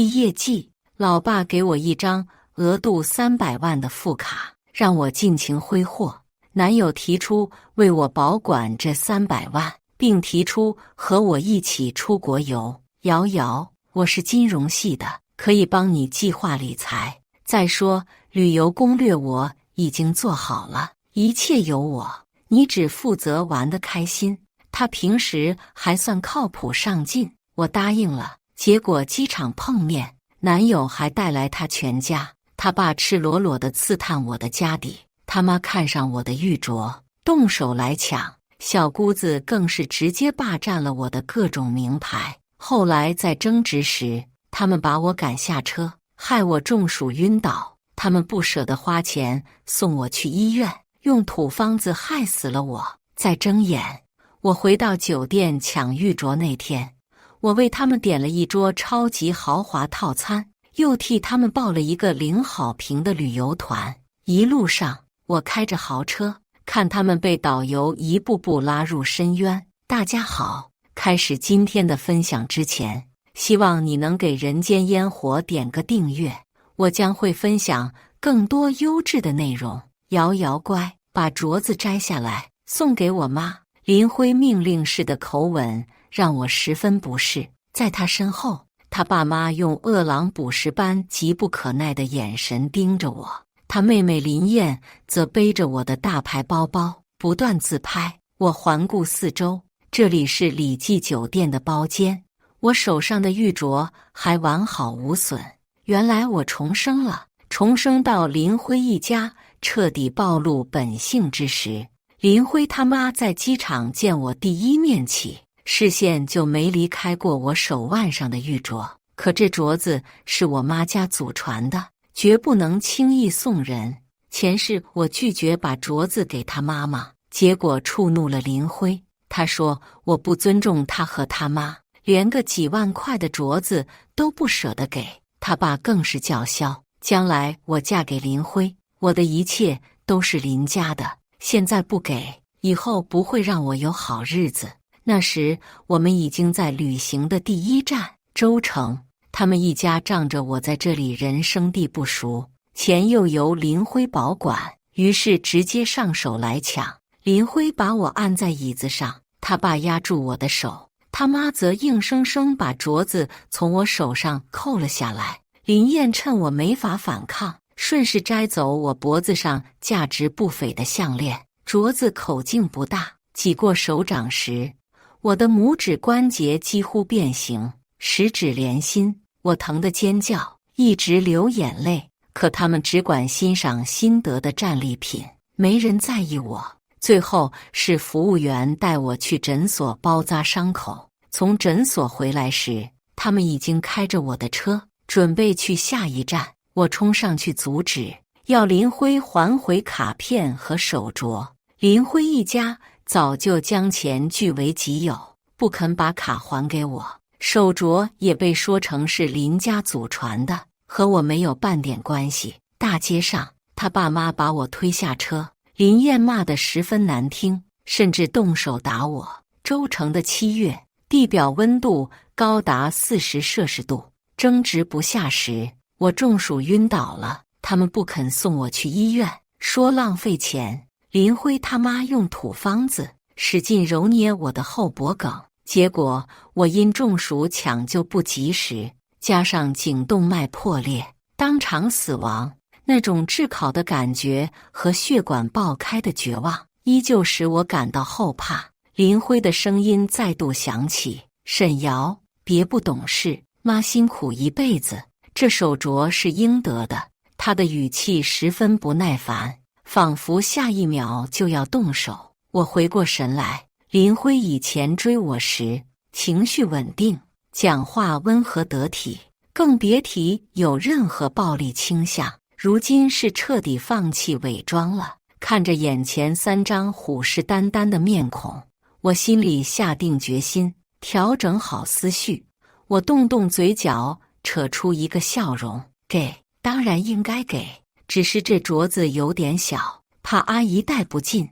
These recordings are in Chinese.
毕业季，老爸给我一张额度300万的副卡，让我尽情挥霍。男友提出为我保管这300万，并提出和我一起出国游。瑶瑶，我是金融系的，可以帮你计划理财。再说，旅游攻略我已经做好了，一切由我，你只负责玩得开心。他平时还算靠谱上进，我答应了。结果机场碰面，男友还带来他全家，他爸赤裸裸地刺探我的家底，他妈看上我的玉镯，动手来抢，小姑子更是直接霸占了我的各种名牌。后来在争执时，他们把我赶下车，害我中暑晕倒，他们不舍得花钱送我去医院，用土方子害死了我。在睁眼，我回到酒店抢玉镯那天，我为他们点了一桌超级豪华套餐，又替他们报了一个0好评的旅游团。一路上，我开着豪车，看他们被导游一步步拉入深渊。大家好，开始今天的分享之前，希望你能给人间烟火点个订阅，我将会分享更多优质的内容。瑶瑶乖，把镯子摘下来，送给我妈。林辉命令式的口吻让我十分不适。在他身后，他爸妈用饿狼捕食般急不可耐的眼神盯着我，他妹妹林燕则背着我的大牌包包，不断自拍。我环顾四周，这里是李记酒店的包间，我手上的玉镯还完好无损。原来我重生了，重生到林辉一家彻底暴露本性之时。林辉他妈在机场见我第一面起，视线就没离开过我手腕上的玉镯。可这镯子是我妈家祖传的，绝不能轻易送人。前世我拒绝把镯子给他妈妈，结果触怒了林辉。他说我不尊重他和他妈，连个几万块的镯子都不舍得给。他爸更是叫嚣，将来我嫁给林辉，我的一切都是林家的，现在不给，以后不会让我有好日子。那时我们已经在旅行的第一站州城，他们一家仗着我在这里人生地不熟，钱又由林辉保管，于是直接上手来抢。林辉把我按在椅子上，他爸压住我的手，他妈则硬生生把镯子从我手上扣了下来。林燕趁我没法反抗，顺势摘走我脖子上价值不菲的项链。镯子口径不大，挤过手掌时，我的拇指关节几乎变形，十指连心，我疼得尖叫，一直流眼泪。可他们只管欣赏新得的战利品，没人在意我。最后是服务员带我去诊所包扎伤口，从诊所回来时，他们已经开着我的车，准备去下一站。我冲上去阻止，要林辉还回卡片和手镯。林辉一家早就将钱据为己有，不肯把卡还给我，手镯也被说成是林家祖传的，和我没有半点关系。大街上，他爸妈把我推下车，林燕骂得十分难听，甚至动手打我。州城的7月，地表温度高达40摄氏度，争执不下时，我中暑晕倒了，他们不肯送我去医院，说浪费钱。林辉他妈用土方子使劲揉捏我的后脖梗，结果我因中暑抢救不及时，加上颈动脉破裂，当场死亡。那种炙烤的感觉和血管爆开的绝望，依旧使我感到后怕。林辉的声音再度响起：沈瑶，别不懂事，妈辛苦一辈子，这手镯是应得的。他的语气十分不耐烦，仿佛下一秒就要动手。我回过神来，林辉以前追我时情绪稳定，讲话温和得体，更别提有任何暴力倾向。如今是彻底放弃伪装了。看着眼前3张虎视眈眈的面孔，我心里下定决心，调整好思绪。我动动嘴角，扯出一个笑容：给，当然应该给，只是这镯子有点小，怕阿姨戴不进。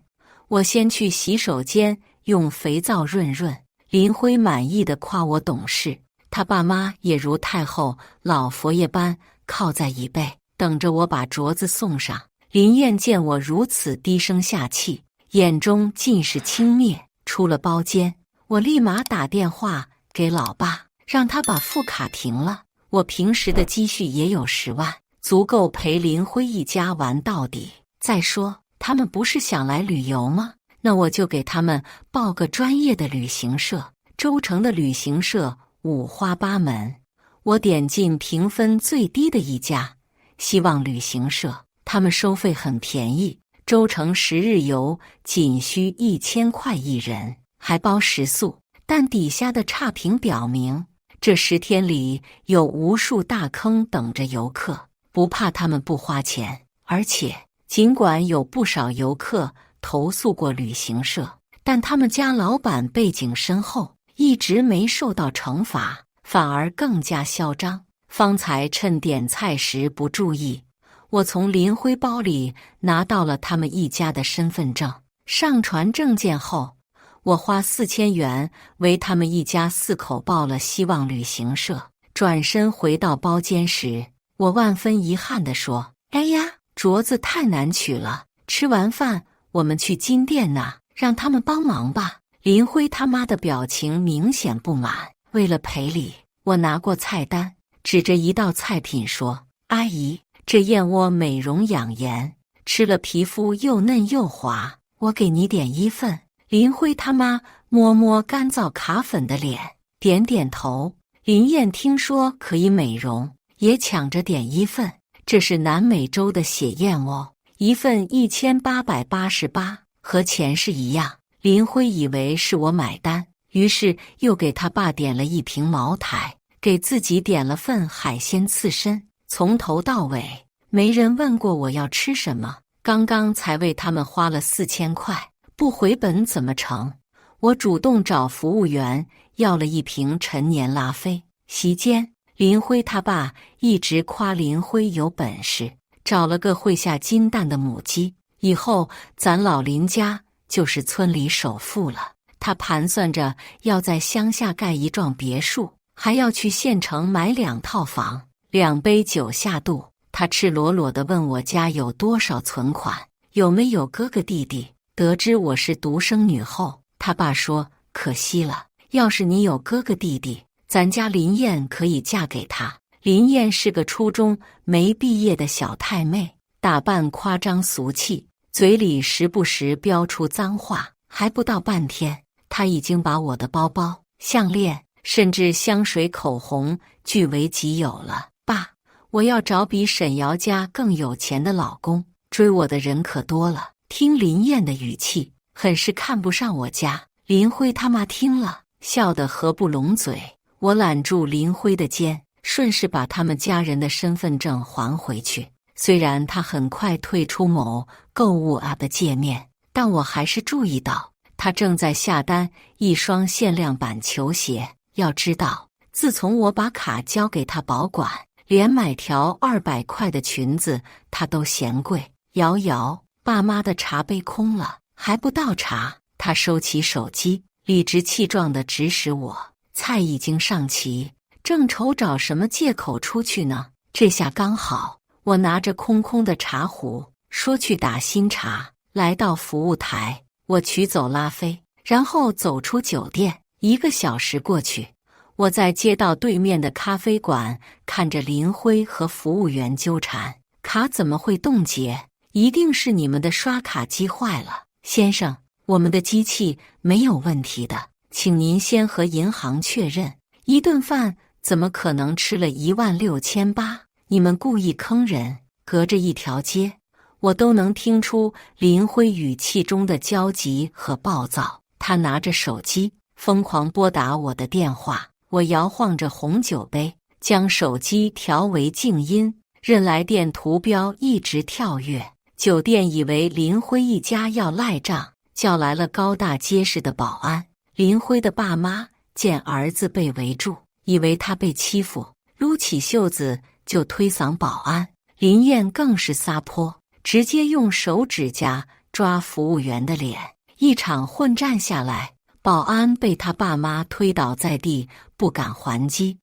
我先去洗手间用肥皂润润。林辉满意的夸我懂事，他爸妈也如太后、老佛爷般靠在椅背，等着我把镯子送上。林燕见我如此低声下气，眼中尽是轻蔑，出了包间，我立马打电话给老爸，让他把副卡停了。我平时的积蓄也有10万，足够陪林辉一家玩到底。再说，他们不是想来旅游吗？那我就给他们报个专业的旅行社。州城的旅行社五花八门，我点进评分最低的一家，希望旅行社。他们收费很便宜，州城10日游仅需1000块一人，还包食宿。但底下的差评表明，这10天里有无数大坑等着游客，不怕他们不花钱。而且，尽管有不少游客投诉过旅行社，但他们家老板背景深厚，一直没受到惩罚，反而更加嚣张。方才趁点菜时不注意，我从林辉包里拿到了他们一家的身份证。上传证件后，我花4000元为他们一家4口报了希望旅行社。转身回到包间时，我万分遗憾地说：“哎呀，镯子太难取了，吃完饭我们去金店那，让他们帮忙吧。”林辉他妈的表情明显不满。为了赔礼，我拿过菜单，指着一道菜品说：“阿姨，这燕窝美容养颜，吃了皮肤又嫩又滑，我给你点1份。”林辉他妈摸摸干燥卡粉的脸，点点头。林燕听说可以美容，也抢着点1份。这是南美洲的血燕窝，1份1888，和钱是一样。林辉以为是我买单，于是又给他爸点了1瓶茅台，给自己点了份海鲜刺身。从头到尾没人问过我要吃什么，刚刚才为他们花了4000块，不回本怎么成？我主动找服务员要了1瓶陈年拉菲。席间，林辉他爸一直夸林辉有本事，找了个会下金蛋的母鸡，以后咱老林家就是村里首富了。他盘算着要在乡下盖一幢别墅，还要去县城买2套房。2杯酒下肚，他赤裸裸地问我家有多少存款，有没有哥哥弟弟。得知我是独生女后，他爸说：“可惜了，要是你有哥哥弟弟，咱家林燕可以嫁给他。”林燕是个初中没毕业的小太妹，打扮夸张俗气，嘴里时不时飙出脏话。还不到半天，她已经把我的包包、项链，甚至香水、口红据为己有了。爸，我要找比沈瑶家更有钱的老公，追我的人可多了。听林燕的语气，很是看不上我家。林辉他妈听了，笑得合不拢嘴。我揽住林辉的肩，顺势把他们家人的身份证还回去。虽然他很快退出某购物 App 的界面，但我还是注意到他正在下单一双限量版球鞋。要知道，自从我把卡交给他保管，连买条200块的裙子他都嫌贵。瑶瑶，爸妈的茶杯空了，还不倒茶。他收起手机，理直气壮地指使我：“菜已经上齐，正愁找什么借口出去呢。”这下刚好，我拿着空空的茶壶，说去打新茶。来到服务台，我取走拉菲，然后走出酒店。1个小时过去，我在街道对面的咖啡馆看着林辉和服务员纠缠：“卡怎么会冻结？一定是你们的刷卡机坏了。先生，我们的机器没有问题的，请您先和银行确认。一顿饭怎么可能吃了16800？你们故意坑人。”隔着一条街，我都能听出林辉语气中的焦急和暴躁。他拿着手机疯狂拨打我的电话，我摇晃着红酒杯，将手机调为静音，任来电图标一直跳跃。酒店以为林辉一家要赖账，叫来了高大结实的保安。林辉的爸妈见儿子被围住，以为他被欺负，撸起袖子就推搡保安。林燕更是撒泼，直接用手指甲抓服务员的脸。一场混战下来，保安被他爸妈推倒在地，不敢还击，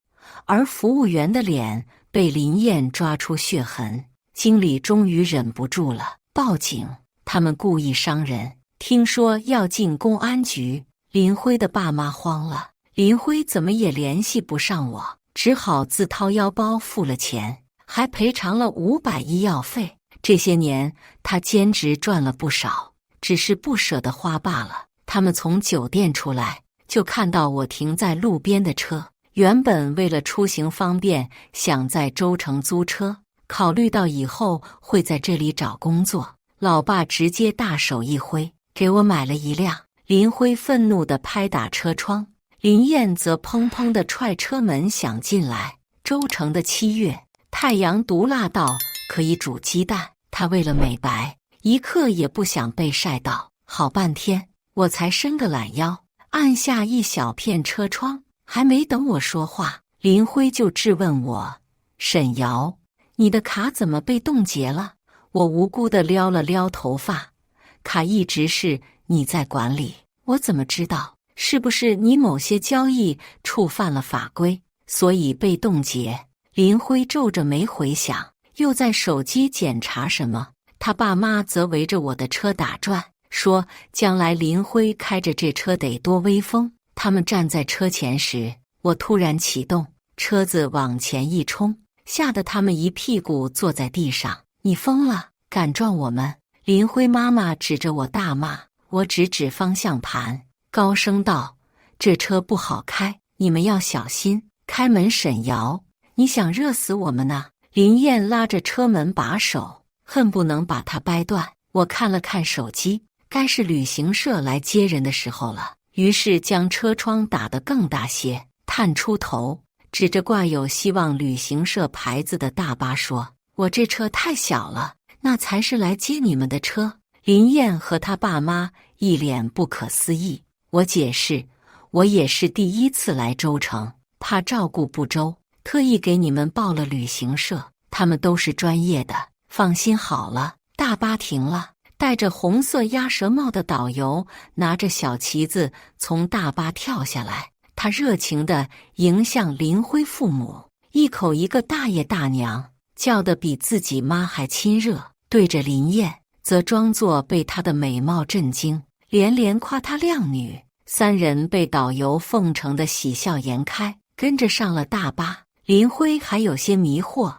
而服务员的脸被林燕抓出血痕。经理终于忍不住了，报警，他们故意伤人，听说要进公安局。林辉的爸妈慌了，林辉怎么也联系不上我，只好自掏腰包付了钱，还赔偿了500医药费。这些年他兼职赚了不少，只是不舍得花罢了。他们从酒店出来，就看到我停在路边的车，原本为了出行方便，想在州城租车，考虑到以后会在这里找工作，老爸直接大手一挥，给我买了一辆。林辉愤怒地拍打车窗，林燕则砰砰地踹车门想进来。州城的7月，太阳毒辣到可以煮鸡蛋，他为了美白，一刻也不想被晒到。好半天，我才伸个懒腰，按下一小片车窗。还没等我说话，林辉就质问我：“沈瑶，你的卡怎么被冻结了？”我无辜地撩了撩头发，卡一直是你在管理，我怎么知道？是不是你某些交易触犯了法规，所以被冻结？林辉皱着眉回想，又在手机检查什么。他爸妈则围着我的车打转，说将来林辉开着这车得多威风。他们站在车前时，我突然启动，车子往前一冲，吓得他们一屁股坐在地上。你疯了，敢撞我们！林辉妈妈指着我大骂，我指指方向盘，高声道：“这车不好开，你们要小心。”开门，沈瑶，你想热死我们呢？林燕拉着车门把手，恨不能把它掰断。我看了看手机，该是旅行社来接人的时候了，于是将车窗打得更大些，探出头，指着挂有希望旅行社牌子的大巴说：“我这车太小了，那才是来接你们的车。”林燕和他爸妈一脸不可思议。我解释，我也是第一次来州城，怕照顾不周，特意给你们报了旅行社，他们都是专业的，放心好了。大巴停了，戴着红色鸭舌帽的导游拿着小旗子从大巴跳下来，他热情地迎向林辉父母，一口一个大爷大娘，叫得比自己妈还亲热。对着林燕，则装作被她的美貌震惊，连连夸她靓女。三人被导游奉承得喜笑颜开，跟着上了大巴。林辉还有些迷惑，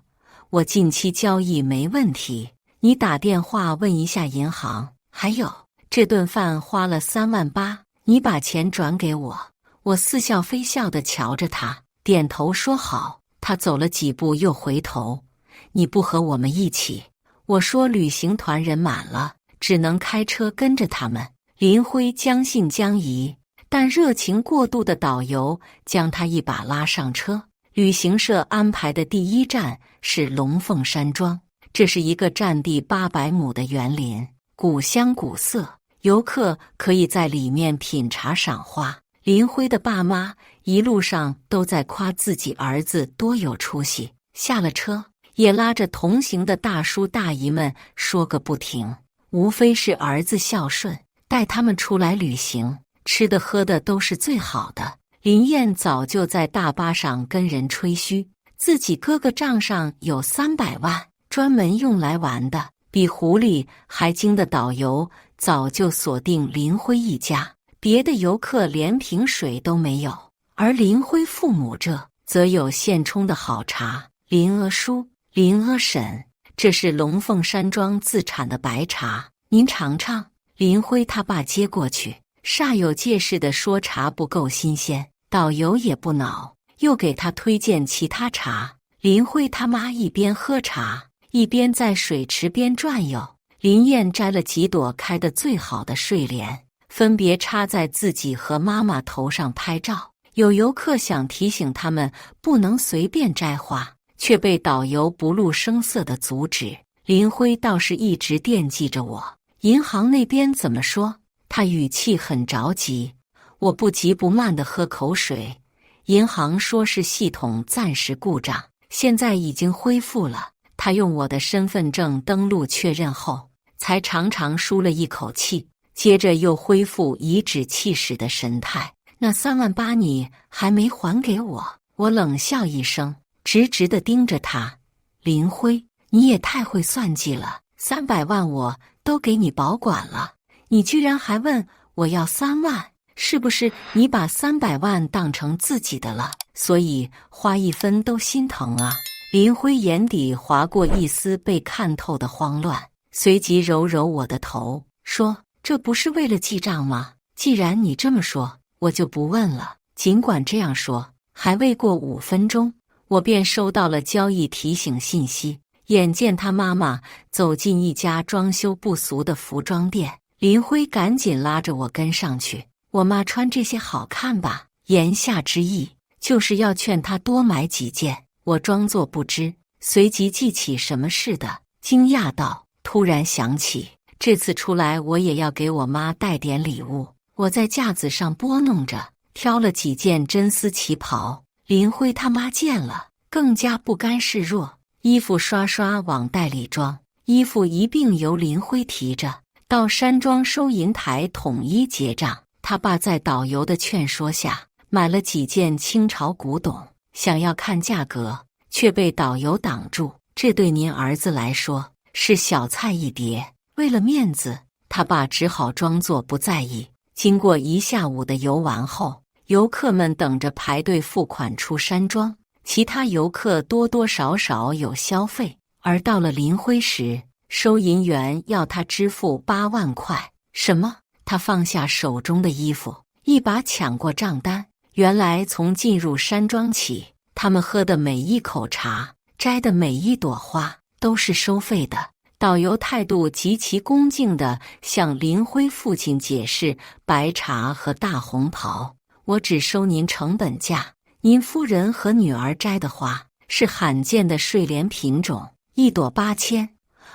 我近期交易没问题，你打电话问一下银行。还有，这顿饭花了3万8，你把钱转给我。我似笑非笑地瞧着他，点头说好。他走了几步又回头，你不和我们一起？我说旅行团人满了，只能开车跟着他们。林辉将信将疑，但热情过度的导游将他一把拉上车。旅行社安排的第一站是龙凤山庄，这是一个占地800亩的园林，古香古色，游客可以在里面品茶赏花。林辉的爸妈一路上都在夸自己儿子多有出息，下了车也拉着同行的大叔大姨们说个不停，无非是儿子孝顺，带他们出来旅行，吃的喝的都是最好的。林燕早就在大巴上跟人吹嘘，自己哥哥账上有300万，专门用来玩的。比狐狸还精的导游早就锁定林辉一家，别的游客连瓶水都没有，而林辉父母这则有现冲的好茶。林阿叔、林阿婶，这是龙凤山庄自产的白茶，您尝尝。林辉他爸接过去，煞有介事地说茶不够新鲜，导游也不恼，又给他推荐其他茶。林辉他妈一边喝茶，一边在水池边转悠。林燕摘了几朵开得最好的睡莲，分别插在自己和妈妈头上拍照。有游客想提醒他们不能随便摘花，却被导游不露声色地阻止。林辉倒是一直惦记着我。银行那边怎么说？他语气很着急。我不急不慢地喝口水。银行说是系统暂时故障，现在已经恢复了。他用我的身份证登录确认后，才长长舒了一口气。接着又恢复颐指气使的神态。那38000你还没还给我？我冷笑一声，直直地盯着他。林辉，你也太会算计了，300万我都给你保管了，你居然还问我要3万，是不是你把300万当成自己的了？所以花一分都心疼啊。林辉眼底划过一丝被看透的慌乱，随即揉揉我的头，说：这不是为了记账吗？既然你这么说，我就不问了。尽管这样说，还未过5分钟，我便收到了交易提醒信息。眼见他妈妈走进一家装修不俗的服装店，林辉赶紧拉着我跟上去。我妈穿这些好看吧？言下之意就是要劝她多买几件。我装作不知，随即记起什么似的，惊讶道：突然想起，这次出来我也要给我妈带点礼物。我在架子上拨弄着，挑了几件真丝旗袍。林辉他妈见了，更加不甘示弱，衣服刷刷往袋里装，衣服一并由林辉提着到山庄收银台统一结账。他爸在导游的劝说下，买了几件清朝古董，想要看价格，却被导游挡住。这对您儿子来说是小菜一碟。为了面子，他爸只好装作不在意。经过一下午的游玩后，游客们等着排队付款出山庄，其他游客多多少少有消费。而到了林辉时，收银员要他支付8万块。什么？他放下手中的衣服，一把抢过账单。原来从进入山庄起，他们喝的每一口茶，摘的每一朵花都是收费的。导游态度极其恭敬地向林辉父亲解释白茶和大红袍，我只收您成本价，您夫人和女儿摘的花是罕见的睡莲品种，1朵8000，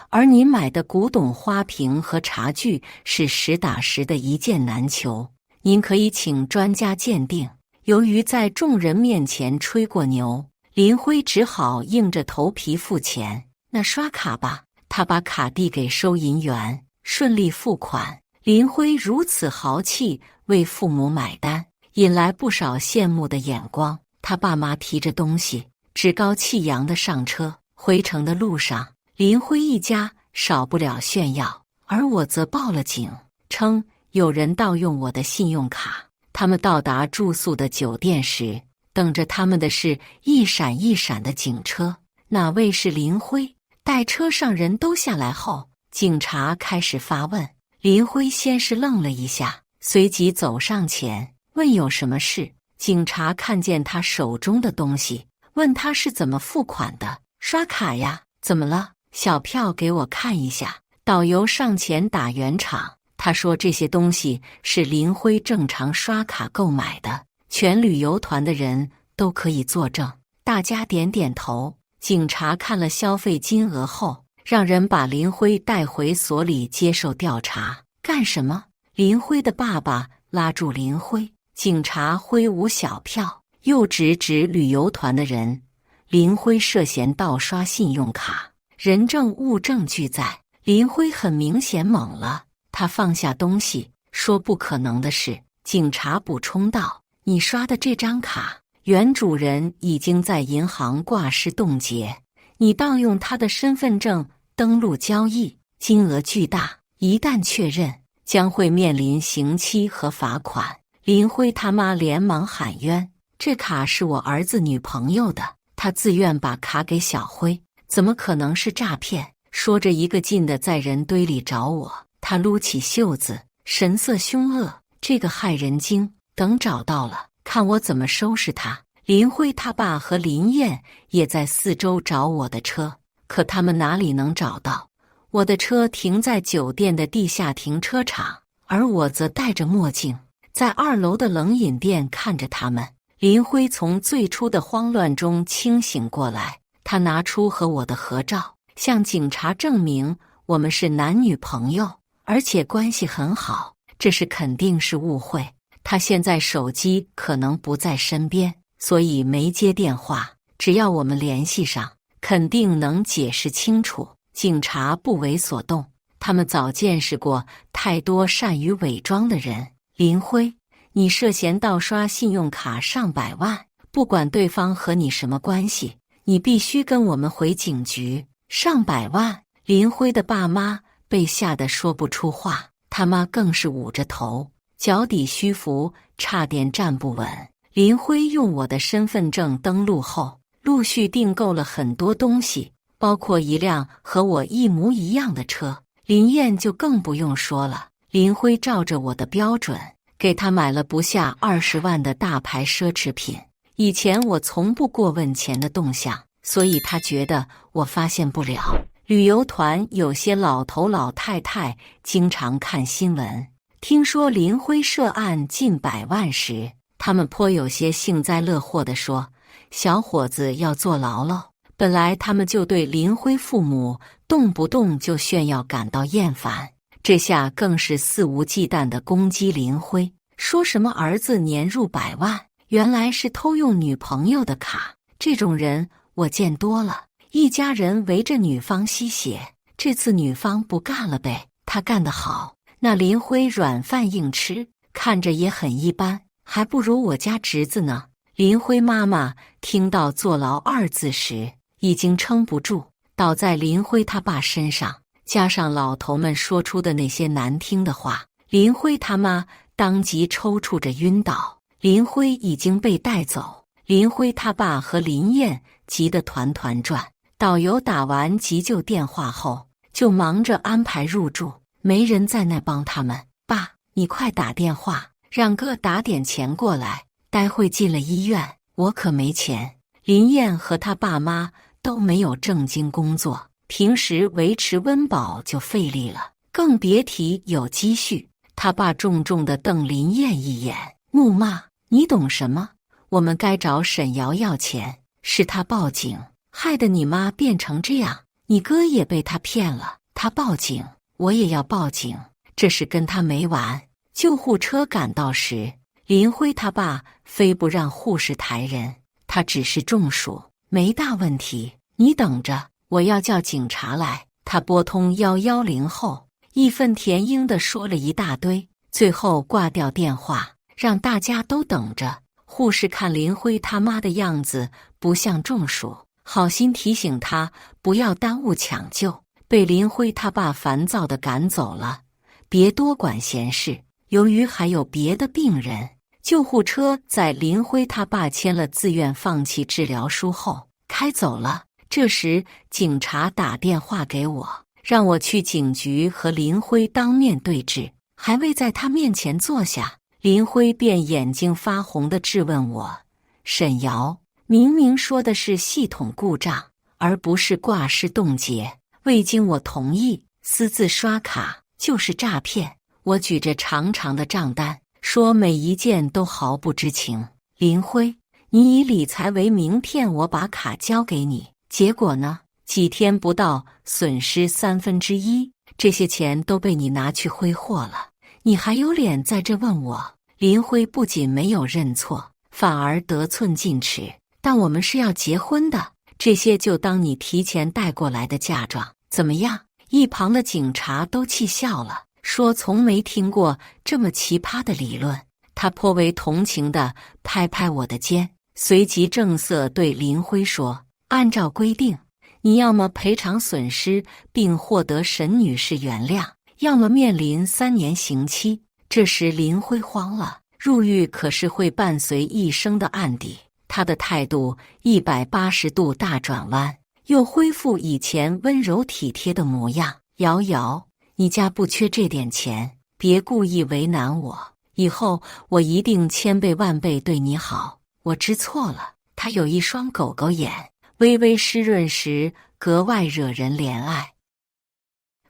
而您买的古董花瓶和茶具是实打实的一件难求，您可以请专家鉴定。由于在众人面前吹过牛，林辉只好硬着头皮付钱。那刷卡吧。他把卡递给收银员，顺利付款。林辉如此豪气为父母买单，引来不少羡慕的眼光。他爸妈提着东西，趾高气扬地上车。回程的路上，林辉一家少不了炫耀，而我则报了警，称有人盗用我的信用卡。他们到达住宿的酒店时，等着他们的是一闪一闪的警车。哪位是林辉？待车上人都下来后，警察开始发问。林辉先是愣了一下，随即走上前问有什么事。警察看见他手中的东西，问他是怎么付款的。刷卡呀。怎么了？小票给我看一下。导游上前打圆场，他说这些东西是林辉正常刷卡购买的，全旅游团的人都可以作证。大家点点头。警察看了消费金额后，让人把林辉带回所里接受调查。干什么？林辉的爸爸拉住林辉，警察挥舞小票，又指指旅游团的人。林辉涉嫌盗刷信用卡，人证物证俱在。林辉很明显懵了，他放下东西，说不可能的事。警察补充道：你刷的这张卡，原主人已经在银行挂失冻结，你盗用他的身份证登录交易，金额巨大，一旦确认，将会面临刑期和罚款。林辉他妈连忙喊冤：这卡是我儿子女朋友的，他自愿把卡给小辉，怎么可能是诈骗？说着一个劲的在人堆里找我。他撸起袖子，神色凶恶：这个害人精，等找到了，看我怎么收拾他。林辉他爸和林燕也在四周找我的车，可他们哪里能找到？我的车停在酒店的地下停车场，而我则戴着墨镜，在2楼的冷饮店看着他们。林辉从最初的慌乱中清醒过来，他拿出和我的合照，向警察证明我们是男女朋友，而且关系很好。这是肯定是误会，他现在手机可能不在身边，所以没接电话。只要我们联系上，肯定能解释清楚。警察不为所动，他们早见识过太多善于伪装的人。林辉，你涉嫌盗刷信用卡上百万，不管对方和你什么关系，你必须跟我们回警局。上百万！林辉的爸妈被吓得说不出话，他妈更是捂着头，脚底虚浮，差点站不稳。林辉用我的身份证登录后，陆续订购了很多东西，包括一辆和我一模一样的车。林燕就更不用说了，林辉照着我的标准，给他买了不下20万的大牌奢侈品。以前我从不过问钱的动向，所以他觉得我发现不了。旅游团有些老头老太太经常看新闻，听说林辉涉案近100万时，他们颇有些幸灾乐祸地说：“小伙子要坐牢喽。”本来他们就对林辉父母动不动就炫耀感到厌烦，这下更是肆无忌惮地攻击林辉，说什么儿子年入100万，原来是偷用女朋友的卡。这种人我见多了，一家人围着女方吸血，这次女方不干了呗，他干得好，那林辉软饭硬吃，看着也很一般，还不如我家侄子呢。林辉妈妈听到坐牢2字时，已经撑不住，倒在林辉他爸身上，加上老头们说出的那些难听的话，林辉他妈当即抽搐着晕倒。林辉已经被带走，林辉他爸和林燕急得团团转。导游打完急救电话后，就忙着安排入住，没人在那帮他们。爸，你快打电话，让哥打点钱过来，待会进了医院，我可没钱。林燕和他爸妈都没有正经工作，平时维持温饱就费力了，更别提有积蓄。他爸重重地瞪林燕一眼，怒骂：“你懂什么？我们该找沈瑶要钱，是他报警，害得你妈变成这样，你哥也被他骗了。他报警，我也要报警，这事跟他没完。”救护车赶到时，林辉他爸非不让护士抬人，他只是中暑，没大问题，你等着，我要叫警察来。他拨通110后，义愤填膺地说了一大堆，最后挂掉电话，让大家都等着。护士看林辉他妈的样子不像中暑，好心提醒他不要耽误抢救，被林辉他爸烦躁地赶走了，别多管闲事。由于还有别的病人，救护车在林辉他爸签了自愿放弃治疗书后开走了。这时警察打电话给我，让我去警局和林辉当面对质。还未在他面前坐下，林辉便眼睛发红地质问我：“沈瑶，明明说的是系统故障，而不是挂失冻结，未经我同意私自刷卡就是诈骗。”我举着长长的账单，说每一件都毫不知情。林辉，你以理财为名骗我把卡交给你，结果呢？几天不到，损失1/3，这些钱都被你拿去挥霍了，你还有脸在这问我？林辉不仅没有认错，反而得寸进尺。但我们是要结婚的，这些就当你提前带过来的嫁妆，怎么样？一旁的警察都气笑了，说从没听过这么奇葩的理论。他颇为同情地拍拍我的肩，随即正色对林辉说：“按照规定，你要么赔偿损失并获得沈女士原谅，要么面临3年刑期。”这时林辉慌了，入狱可是会伴随一生的案底。他的态度180度大转弯，又恢复以前温柔体贴的模样。瑶瑶，你家不缺这点钱，别故意为难我，以后我一定千倍万倍对你好。我知错了。他有一双狗狗眼，微微湿润时格外惹人怜爱，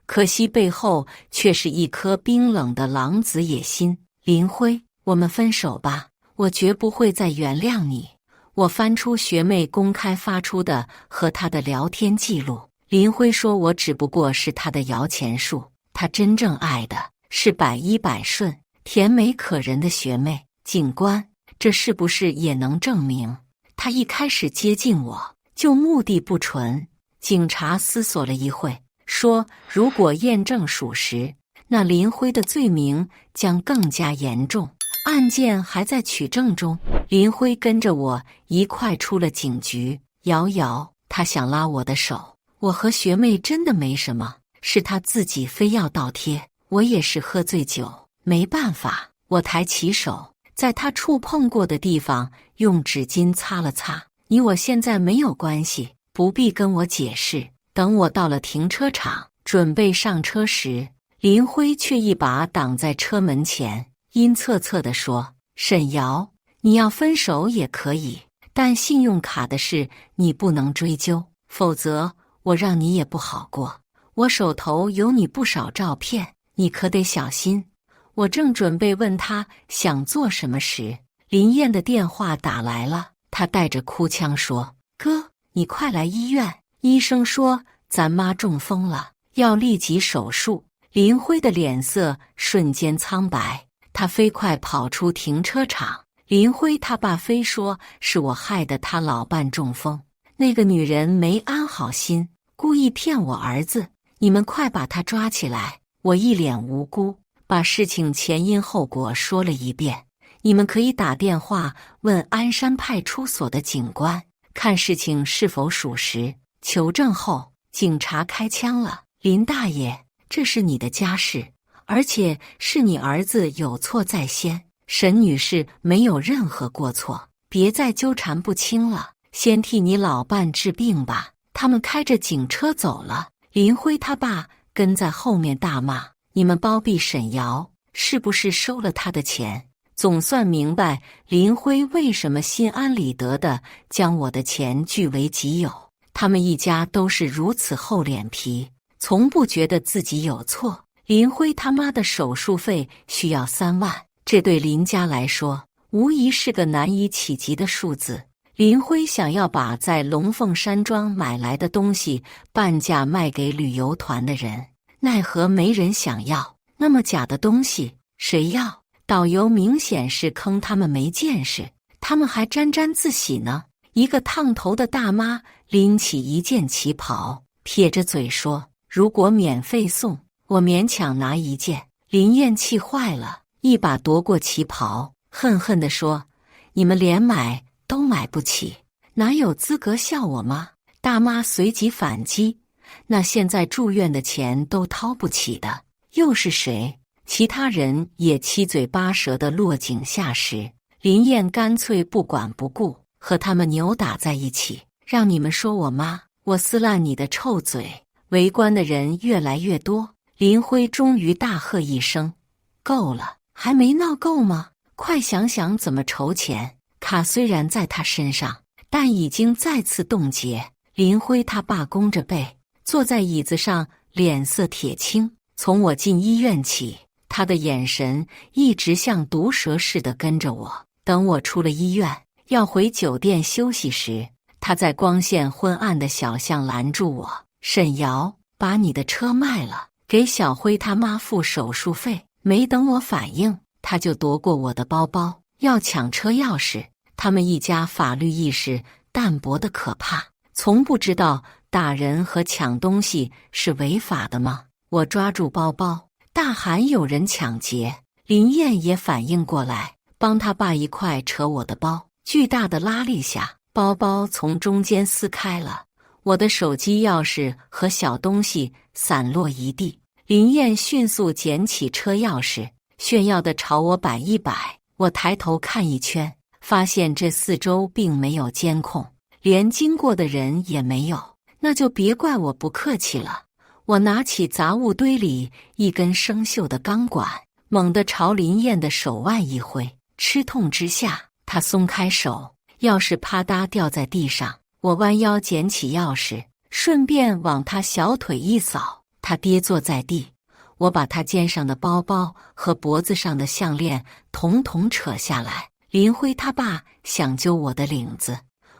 可惜背后却是一颗冰冷的狼子野心。林辉，我们分手吧，我绝不会再原谅你。我翻出学妹公开发出的和他的聊天记录，林辉说我只不过是他的摇钱树，他真正爱的是百依百顺、甜美可人的学妹。警官，这是不是也能证明他一开始接近我就目的不纯？警察思索了一会，说如果验证属实，那林辉的罪名将更加严重。案件还在取证中，林辉跟着我一块出了警局。瑶瑶，他想拉我的手，我和学妹真的没什么，是他自己非要倒贴。我也是喝醉酒，没办法，我抬起手，在他触碰过的地方用纸巾擦了擦。你我现在没有关系，不必跟我解释。等我到了停车场，准备上车时，林辉却一把挡在车门前，阴恻恻地说：“沈瑶，你要分手也可以，但信用卡的事你不能追究，否则我让你也不好过。我手头有你不少照片，你可得小心。”我正准备问他想做什么时，林燕的电话打来了，她带着哭腔说：“哥，你快来医院，医生说咱妈中风了，要立即手术。”林辉的脸色瞬间苍白，他飞快跑出停车场。林辉他爸非说是我害得他老伴中风，那个女人没安好心，故意骗我儿子，你们快把她抓起来。我一脸无辜，把事情前因后果说了一遍。你们可以打电话问鞍山派出所的警官，看事情是否属实。求证后，警察开枪了。林大爷，这是你的家事，而且是你儿子有错在先，沈女士没有任何过错，别再纠缠不清了，先替你老伴治病吧。他们开着警车走了，林辉他爸跟在后面大骂：“你们包庇沈瑶，是不是收了他的钱？”总算明白林辉为什么心安理得地将我的钱据为己有。他们一家都是如此厚脸皮，从不觉得自己有错。林辉他妈的手术费需要3万，这对林家来说无疑是个难以企及的数字。林辉想要把在龙凤山庄买来的东西半价卖给旅游团的人，奈何没人想要。那么假的东西谁要？导游明显是坑他们没见识，他们还沾沾自喜呢。一个烫头的大妈拎起一件旗袍，撇着嘴说：“如果免费送，我勉强拿一件。”林燕气坏了，一把夺过旗袍，恨恨地说：“你们连买都买不起，哪有资格笑我吗？”大妈随即反击：“那现在住院的钱都掏不起的，又是谁？”其他人也七嘴八舌地落井下石。林燕干脆不管不顾，和他们扭打在一起。让你们说我妈，我撕烂你的臭嘴！围观的人越来越多，林辉终于大喝一声：“够了，还没闹够吗？快想想怎么筹钱！”卡虽然在他身上，但已经再次冻结。林辉他爸弓着背坐在椅子上，脸色铁青。从我进医院起，他的眼神一直像毒蛇似的跟着我。等我出了医院，要回酒店休息时，他在光线昏暗的小巷拦住我：“沈瑶，把你的车卖了，给小辉他妈付手术费。”没等我反应，他就夺过我的包包，要抢车钥匙。他们一家法律意识淡薄的可怕，从不知道打人和抢东西是违法的吗？我抓住包包，大喊有人抢劫。林燕也反应过来，帮他爸一块扯我的包，巨大的拉力下，包包从中间撕开了，我的手机、钥匙和小东西散落一地。林燕迅速捡起车钥匙，炫耀地朝我摆一摆。我抬头看一圈，发现这四周并没有监控，连经过的人也没有，那就别怪我不客气了。我拿起杂物堆里一根生锈的钢管，猛地朝林燕的手腕一挥，吃痛之下，她松开手，钥匙啪嗒掉在地上。我弯腰捡起钥匙，顺便往她小腿一扫，她跌坐在地。我把她肩上的包包和脖子上的项链统统扯下来。林辉他爸想揪我的领子，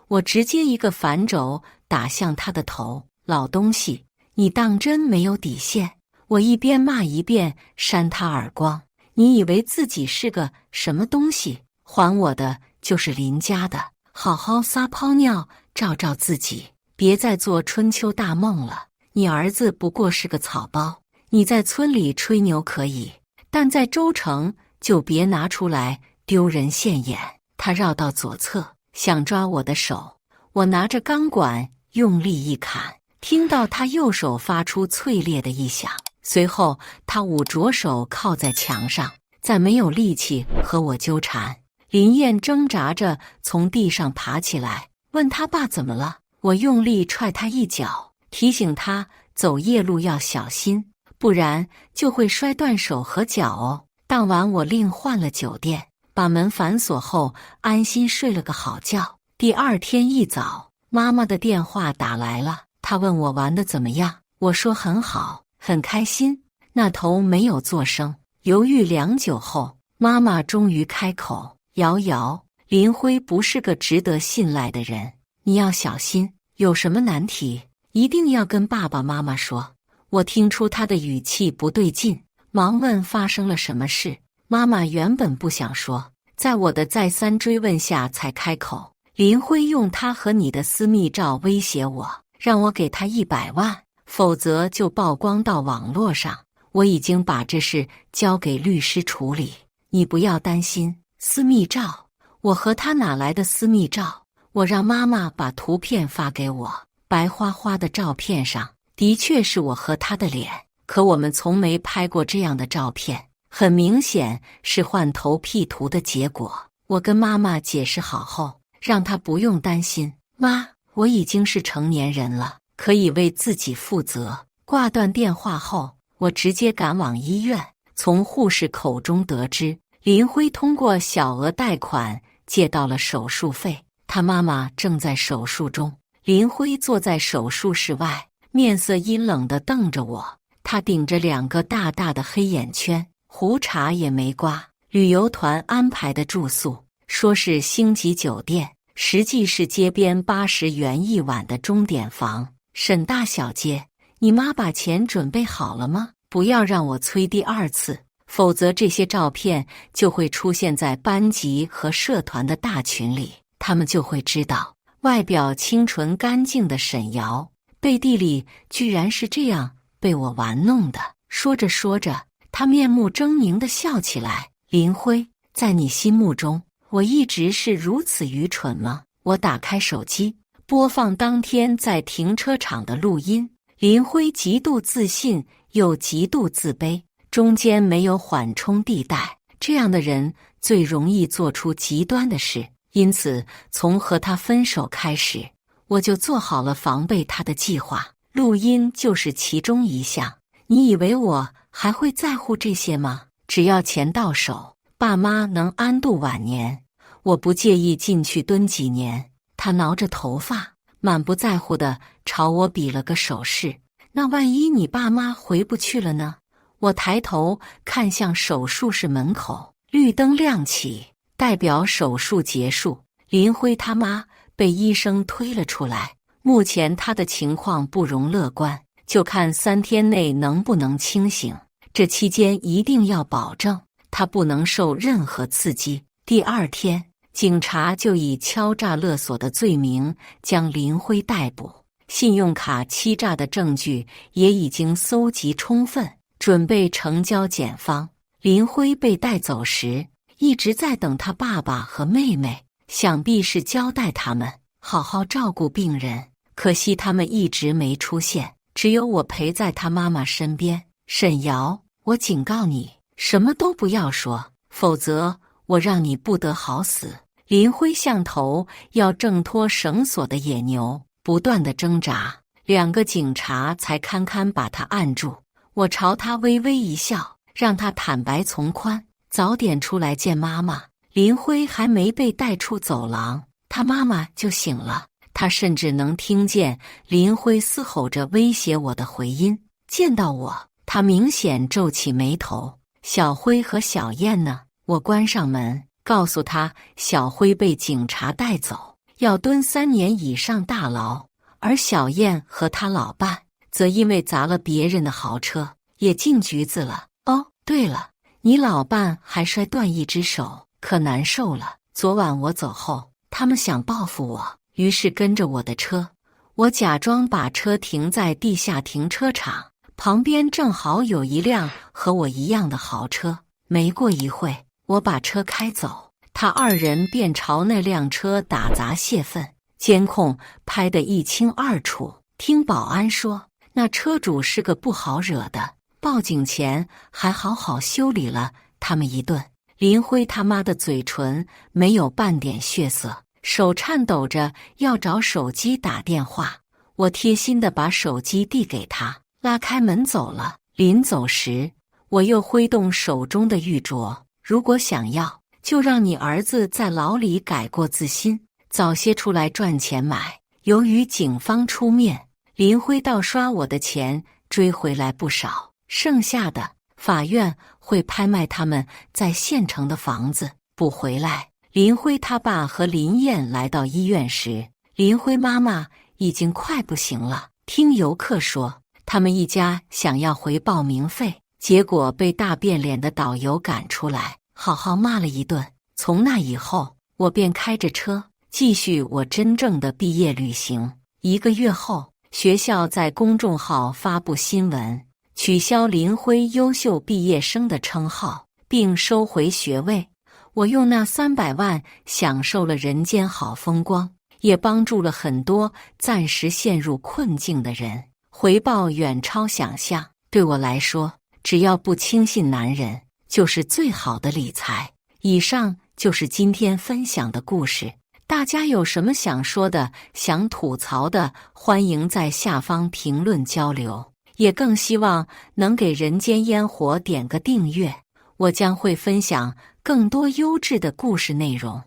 我直接一个反肘打向他的头：“老东西，你当真没有底线！”我一边骂一边扇他耳光：“你以为自己是个什么东西？还我的就是林家的，好好撒泡尿照照自己，别再做春秋大梦了。你儿子不过是个草包，你在村里吹牛可以，但在州城就别拿出来丢人现眼。他绕到左侧，想抓我的手，我拿着钢管用力一砍，听到他右手发出脆裂的一响，随后他捂着手靠在墙上，再没有力气和我纠缠。林燕挣扎着从地上爬起来，问他爸怎么了。我用力踹他一脚，提醒他走夜路要小心，不然就会摔断手和脚哦。当晚我另换了酒店，把门反锁后安心睡了个好觉。第二天一早，妈妈的电话打来了，她问我玩得怎么样，我说很好，很开心。那头没有作声，犹豫良久后，妈妈终于开口：瑶瑶，林辉不是个值得信赖的人，你要小心，有什么难题一定要跟爸爸妈妈说。我听出他的语气不对劲，忙问发生了什么事。妈妈原本不想说，在我的再三追问下才开口：林辉用他和你的私密照威胁我，让我给他100万，否则就曝光到网络上。我已经把这事交给律师处理，你不要担心。私密照？我和他哪来的私密照？我让妈妈把图片发给我，白花花的照片上的确是我和他的脸，可我们从没拍过这样的照片，很明显是换头 P 图的结果。我跟妈妈解释好后，让她不用担心。妈，我已经是成年人了，可以为自己负责。挂断电话后，我直接赶往医院，从护士口中得知，林辉通过小额贷款借到了手术费，他妈妈正在手术中。林辉坐在手术室外，面色阴冷地瞪着我，他顶着2个大大的黑眼圈，胡茬也没刮。旅游团安排的住宿说是星级酒店，实际是街边80元一晚的钟点房。沈大小姐，你妈把钱准备好了吗？不要让我催第2次，否则这些照片就会出现在班级和社团的大群里，他们就会知道外表清纯干净的沈瑶，背地里居然是这样被我玩弄的。说着说着，他面目狰狞地笑起来。林辉，在你心目中，我一直是如此愚蠢吗？我打开手机，播放当天在停车场的录音。林辉极度自信又极度自卑，中间没有缓冲地带，这样的人最容易做出极端的事。因此，从和他分手开始，我就做好了防备他的计划。录音就是其中一项。你以为我还会在乎这些吗？只要钱到手，爸妈能安度晚年，我不介意进去蹲几年。他挠着头发，满不在乎地朝我比了个手势。那万一你爸妈回不去了呢？我抬头看向手术室门口，绿灯亮起，代表手术结束。林辉他妈被医生推了出来，目前他的情况不容乐观，就看3天内能不能清醒。这期间一定要保证他不能受任何刺激。第2天，警察就以敲诈勒索的罪名将林辉逮捕，信用卡欺诈的证据也已经搜集充分，准备呈交检方。林辉被带走时，一直在等他爸爸和妹妹，想必是交代他们好好照顾病人。可惜他们一直没出现，只有我陪在他妈妈身边。沈瑶，我警告你，什么都不要说，否则我让你不得好死。林辉像头要挣脱绳索的野牛，不断的挣扎，2个警察才堪堪把他按住。我朝他微微一笑，让他坦白从宽，早点出来见妈妈。林辉还没被带出走廊，他妈妈就醒了。他甚至能听见林辉嘶吼着威胁我的回音。见到我，他明显皱起眉头。小辉和小燕呢？我关上门，告诉他小辉被警察带走，要蹲3年以上大牢，而小燕和他老伴则因为砸了别人的豪车，也进局子了。哦，对了，你老伴还摔断1只手，可难受了。昨晚我走后，他们想报复我，于是跟着我的车。我假装把车停在地下停车场，旁边正好有一辆和我一样的豪车。没过一会，我把车开走，他二人便朝那辆车打砸泄愤，监控拍得一清二楚。听保安说，那车主是个不好惹的，报警前还好好修理了他们一顿。林辉他妈的嘴唇没有半点血色，手颤抖着要找手机打电话。我贴心地把手机递给他，拉开门走了。临走时，我又挥动手中的玉镯，如果想要，就让你儿子在牢里改过自新，早些出来赚钱买。由于警方出面，林辉盗刷我的钱追回来不少，剩下的法院会拍卖他们在县城的房子补回来。林辉他爸和林燕来到医院时，林辉妈妈已经快不行了。听游客说，他们一家想要回报名费，结果被大变脸的导游赶出来，好好骂了一顿。从那以后，我便开着车继续我真正的毕业旅行。1个月后，学校在公众号发布新闻，取消林辉优秀毕业生的称号，并收回学位。我用那300万享受了人间好风光，也帮助了很多暂时陷入困境的人，回报远超想象。对我来说，只要不轻信男人，就是最好的理财。以上就是今天分享的故事，大家有什么想说的、想吐槽的，欢迎在下方评论交流，也更希望能给人间烟火点个订阅，我将会分享更多优质的故事内容。